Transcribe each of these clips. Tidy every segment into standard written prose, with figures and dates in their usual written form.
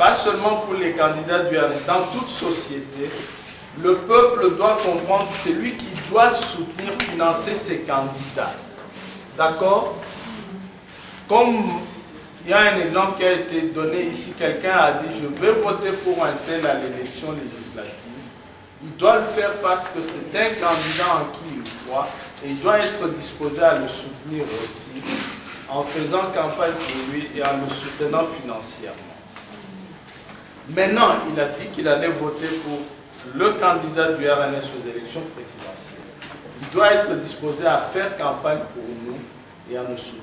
pas seulement pour les candidats du RN, dans toute société, le peuple doit comprendre que c'est lui qui doit soutenir, financer ses candidats. D'accord? Comme il y a un exemple qui a été donné ici, quelqu'un a dit « je vais voter pour un tel à l'élection législative ». Il doit le faire parce que c'est un candidat en qui il croit et il doit être disposé à le soutenir aussi en faisant campagne pour lui et en le soutenant financièrement. Maintenant, il a dit qu'il allait voter pour le candidat du RNS aux élections présidentielles. Il doit être disposé à faire campagne pour nous et à nous soutenir.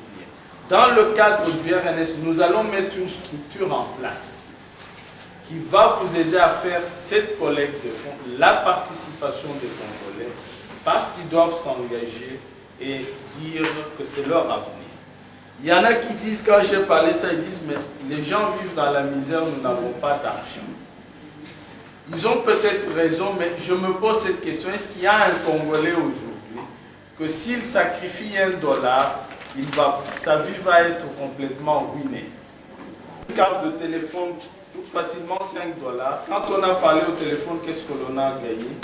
Dans le cadre du RNS, nous allons mettre une structure en place qui va vous aider à faire cette collecte de fonds, la participation des Congolais, parce qu'ils doivent s'engager et dire que c'est leur avenir. Il y en a qui disent, quand j'ai parlé ça, ils disent, mais les gens vivent dans la misère, nous n'avons pas d'argent. Ils ont peut-être raison, mais je me pose cette question, est-ce qu'il y a un Congolais aujourd'hui que s'il sacrifie $1, sa vie va être complètement ruinée? Une carte de téléphone, tout facilement $5. Quand on a parlé au téléphone, qu'est-ce que l'on a gagné?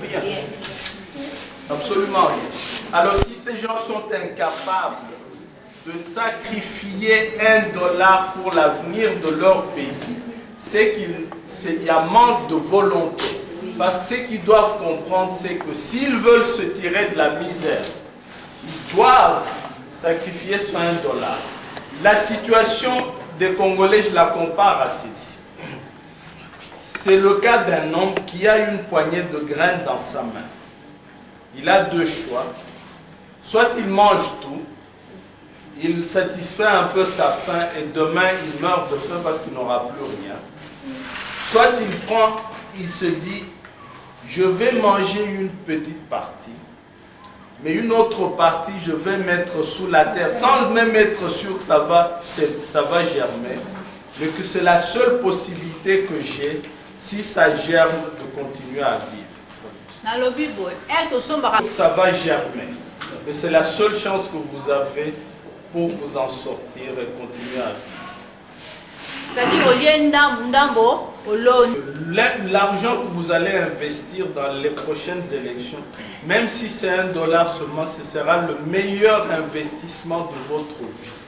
Rien. Absolument rien. Alors si ces gens sont incapables de sacrifier $1 pour l'avenir de leur pays, c'est qu'il y a manque de volonté. Parce que ce qu'ils doivent comprendre, c'est que s'ils veulent se tirer de la misère, ils doivent sacrifier ce $1. La situation des Congolais, je la compare à celle-ci. C'est le cas d'un homme qui a une poignée de graines dans sa main. Il a deux choix. Soit il mange tout, il satisfait un peu sa faim et demain il meurt de faim parce qu'il n'aura plus rien. Soit il se dit, je vais manger une petite partie, mais une autre partie je vais mettre sous la terre, sans même être sûr que ça va germer, mais que c'est la seule possibilité que j'ai, si ça germe, de continuer à vivre. Ça va germer, mais c'est la seule chance que vous avez pour vous en sortir et continuer à vivre. L'argent que vous allez investir dans les prochaines élections, même si c'est $1 seulement, ce sera le meilleur investissement de votre vie.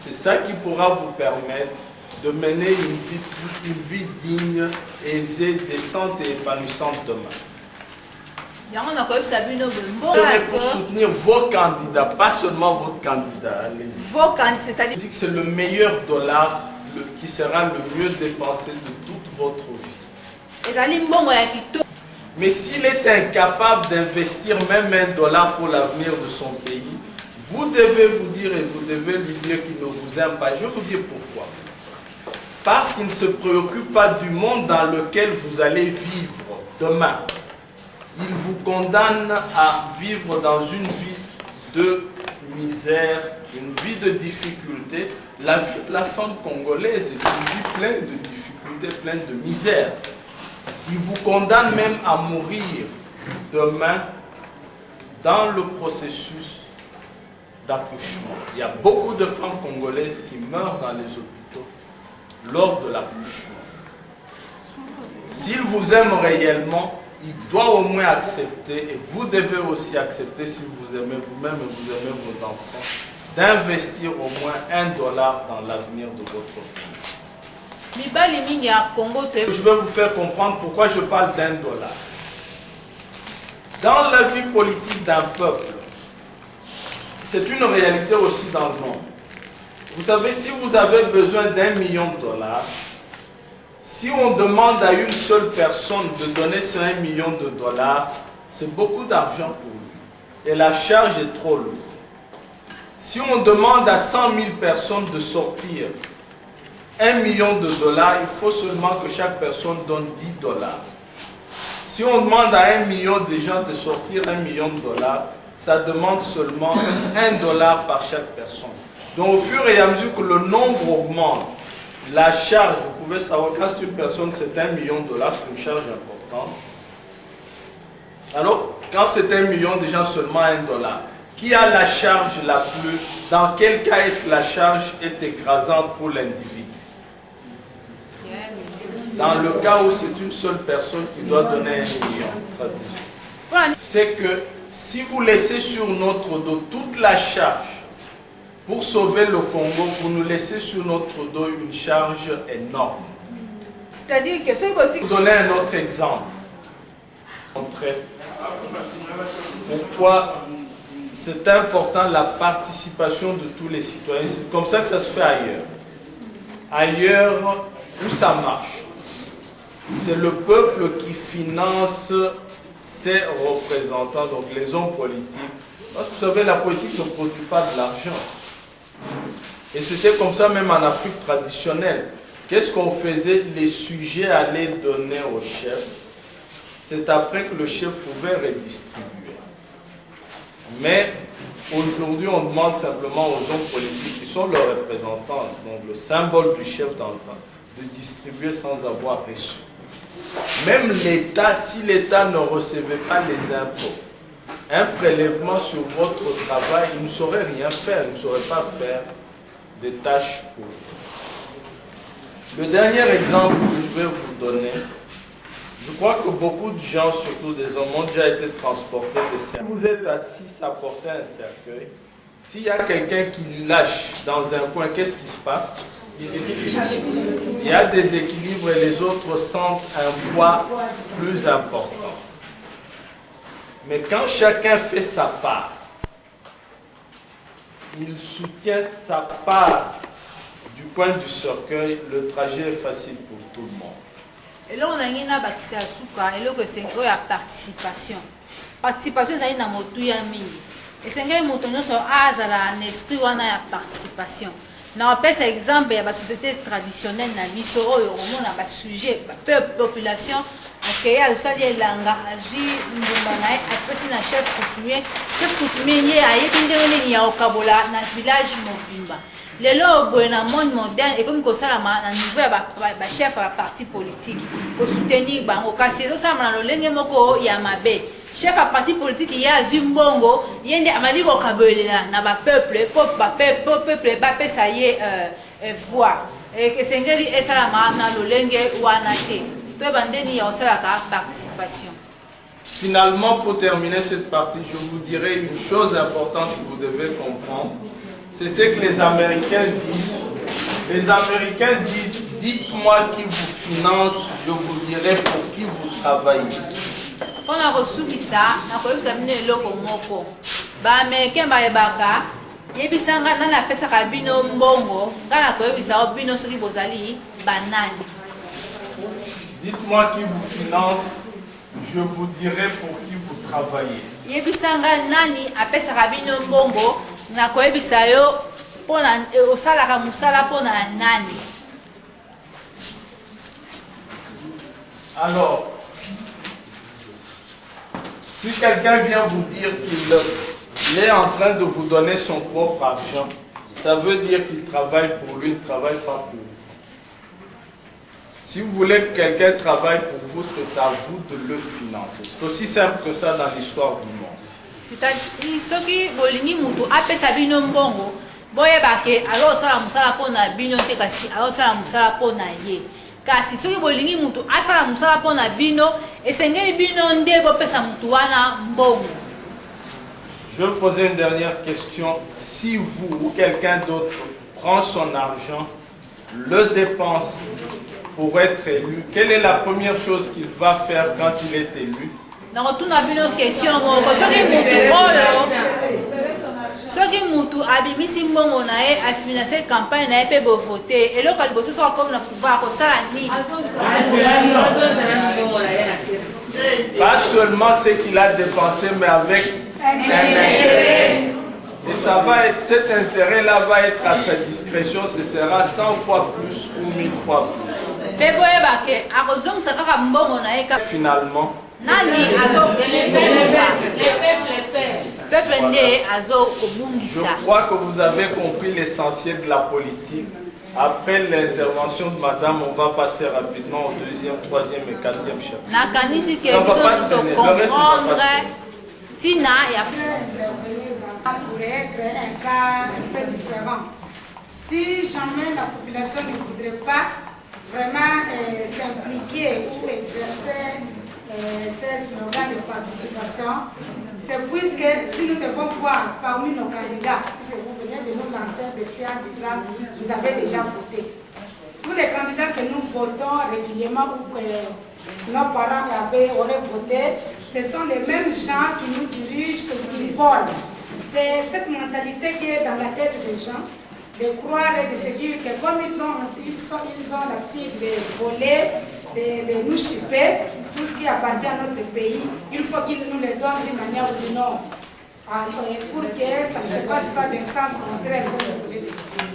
C'est ça qui pourra vous permettre de mener une vie digne, aisée, décente et épanouissante demain. Pour soutenir vos candidats, pas seulement votre candidat. Vos candidats, c'est-à-dire que c'est le meilleur dollar qui sera le mieux dépensé de toute votre vie. Mais s'il est incapable d'investir même $1 pour l'avenir de son pays, vous devez vous dire et vous devez lui dire qu'il ne vous aime pas. Je vais vous dire pourquoi. Parce qu'il ne se préoccupe pas du monde dans lequel vous allez vivre demain. Il vous condamne à vivre dans une vie de misère, une vie de difficulté. La vie de la femme congolaise est une vie pleine de difficultés, pleine de misère. Il vous condamne même à mourir demain dans le processus d'accouchement. Il y a beaucoup de femmes congolaises qui meurent dans les hôpitaux lors de l'accouchement. S'il vous aime réellement, il doit au moins accepter, et vous devez aussi accepter, si vous aimez vous-même et vous aimez vos enfants, d'investir au moins $1 dans l'avenir de votre pays. Je vais vous faire comprendre pourquoi je parle $1. Dans la vie politique d'un peuple, c'est une réalité aussi dans le monde. Vous savez, si vous avez besoin $1 million, si on demande à une seule personne de donner ce $1 million, c'est beaucoup d'argent pour lui. Et la charge est trop lourde. Si on demande à 100 000 personnes de sortir $1 million, il faut seulement que chaque personne donne $10. Si on demande à 1 million de gens de sortir $1 million, ça demande seulement $1 par chaque personne. Donc au fur et à mesure que le nombre augmente, la charge, vous pouvez savoir, quand c'est une personne, c'est $1 million, c'est une charge importante. Alors, quand c'est $1 million, déjà seulement $1. Qui a la charge la plus... Dans quel cas est-ce que la charge est écrasante pour l'individu? Dans le cas où c'est une seule personne qui doit donner 1 million, c'est que si vous laissez sur notre dos toute la charge pour sauver le Congo, vous nous laissez sur notre dos une charge énorme. C'est-à-dire que c'est votre... Pour donner un autre exemple, pourquoi c'est important la participation de tous les citoyens. C'est comme ça que ça se fait ailleurs. Ailleurs, où ça marche, c'est le peuple qui finance ses représentants, donc les hommes politiques. Parce que vous savez, la politique ne produit pas de l'argent. Et c'était comme ça même en Afrique traditionnelle. Qu'est-ce qu'on faisait? Les sujets allaient donner au chef. C'est après que le chef pouvait redistribuer. Mais aujourd'hui, on demande simplement aux hommes politiques, qui sont leurs représentants, donc le symbole du chef dans le temps, de distribuer sans avoir reçu. Même l'État, si l'État ne recevait pas les impôts, un prélèvement sur votre travail, il ne saurait rien faire, il ne saurait pas faire des tâches pour vous. Le dernier exemple que je vais vous donner, je crois que beaucoup de gens, surtout des hommes, ont déjà été transportés de cercueils. Si vous êtes assis à porter un cercueil, s'il y a quelqu'un qui lâche dans un coin, qu'est-ce qui se passe? Il y a des équilibres et les autres sentent un poids plus important. Mais quand chacun fait sa part, il soutient sa part du coin du cercueil, le trajet est facile pour tout le monde. Et là, on a une participation. Participation, c'est une motuamini. Et c'est un motonio sur un esprit ou une participation. Dans par exemple, il y a une société traditionnelle, il y a un sujet, la population, il y a un chef coutumier. Chef coutumier, il y a un village mobimba. Les lois dans le monde moderne et comme ça la niveau ya chef ya parti politique pour soutenir bango kasi ça na lolenge moko ya mabe chef ya parti politique ya zimbongo yende amali ko kabelela na ba peuple ba pesa ye voix et que sengeli esalama na lolenge wana te to bandeni ya osalaka participation. Finalement, pour terminer cette partie, je vous dirai une chose importante que vous devez comprendre. C'est ce que les Américains disent. Les Américains disent, dites-moi qui vous finance, je vous dirai pour qui vous travaillez. On a reçu ça, on a reçu le moko. Les Américains bayebaka, yebisanga na pesa ka bino mbongo, ngana ko yebisa bino soki bozali banani. Dites-moi qui vous finance, je vous dirai pour qui vous travaillez. Yebisanga nani apesa ka bino mbongo. Na koyebisa yo pona osalaka musala pona nani. Alors, si quelqu'un vient vous dire qu'il est en train de vous donner son propre argent, ça veut dire qu'il travaille pour lui, il ne travaille pas pour vous. Si vous voulez que quelqu'un travaille pour vous, c'est à vous de le financer. C'est aussi simple que ça dans l'histoire du monde. C'est-à-dire soki bolingi mutu apesa bino mbongo boyeba ke alosala musala pona bino te kasi alosala musala pona ye kasi soki bolingi mutu asala musala pona bino esengeli bino nde bopesa mutu wana mbongo. Je vais vous poser une dernière question. Si vous ou quelqu'un d'autre prend son argent, le dépense pour être élu, quelle est la première chose qu'il va faire quand il est élu? Donc, tout n'a une question. Soki mutu abimisi mbongo na ye a financé campagne na ye pe bo voter et le quand bosso soit comme le pouvoir ko sala ni. Pas seulement ce qu'il a dépensé, mais avec un intérêt. Et ça va être, cet intérêt-là va être à sa discrétion, ce sera 100 fois plus ou 1000 fois plus. Finalement, je crois que vous avez compris l'essentiel de la politique. Après l'intervention de madame, on va passer rapidement au deuxième, troisième et quatrième chapitre. Ça pourrait être un cas un peu différent. Si jamais la population ne voudrait pas vraiment s'impliquer ou exercer ces slogans de participation. C'est puisque si nous devons voir parmi nos candidats, puisque vous venez de nous lancer des défi en disant vous avez déjà voté. Tous les candidats que nous votons régulièrement ou que nos parents auraient voté, ce sont les mêmes gens qui nous dirigent, qui volent. C'est cette mentalité qui est dans la tête des gens, de croire et de se dire que comme ils ont l'habitude de voler, de nous chipper, tout ce qui appartient à notre pays, il faut qu'ils nous le donnent d'une manière ou d'une autre, pour que ça ne se passe pas d'un sens contraire, comme vous voulez le dire.